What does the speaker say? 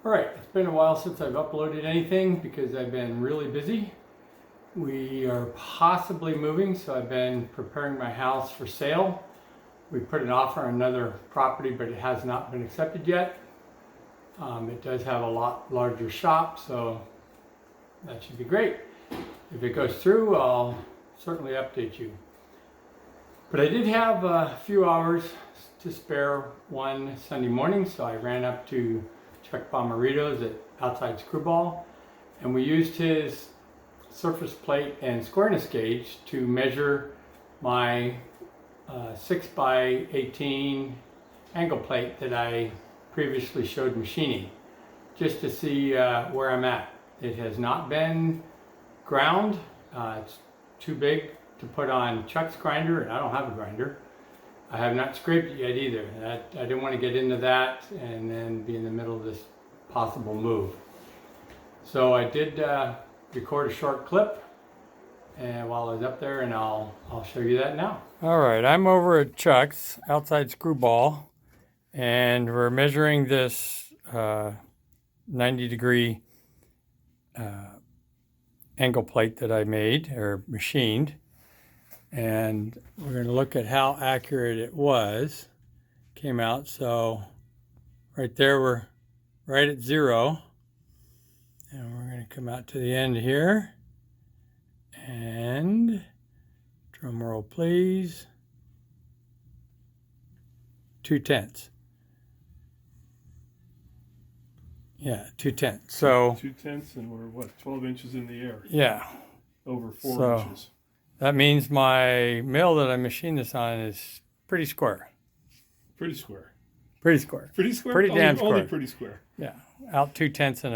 Alright, it's been a while since I've uploaded anything because I've been really busy. We are possibly moving, so I've been preparing my house for sale. We put an offer on another property, but it has not been accepted yet. It does have a lot larger shop, so that should be great. If it goes through, I'll certainly update you. But I did have a few hours to spare one Sunday morning, so I ran up to Chuck Bomarito's at Outside Screwball, and we used his surface plate and squareness gauge to measure my 6x18 angle plate that I previously showed machining, just to see where I'm at. It has not been ground. It's too big to put on Chuck's grinder, and I don't have a grinder. I have not scraped it yet either. I didn't want to get into that and then be in the middle of this possible move. So I did record a short clip and while I was up there, and I'll show you that now. All right, I'm over at Chuck's Outside Screwball, and we're measuring this 90-degree angle plate that I made or machined. And we're going to look at how accurate it was. Came out, so right there we're right at 0. And we're going to come out to the end here. And drum roll please. 2/10. Yeah, 2/10. So 2/10, and we're what, 12 inches in the air? Yeah. Over 4 inches. That means my mill that I machined this on is pretty square. Pretty square. Pretty square. Pretty square? Pretty damn square. Only pretty square. Yeah, out 2/10 and a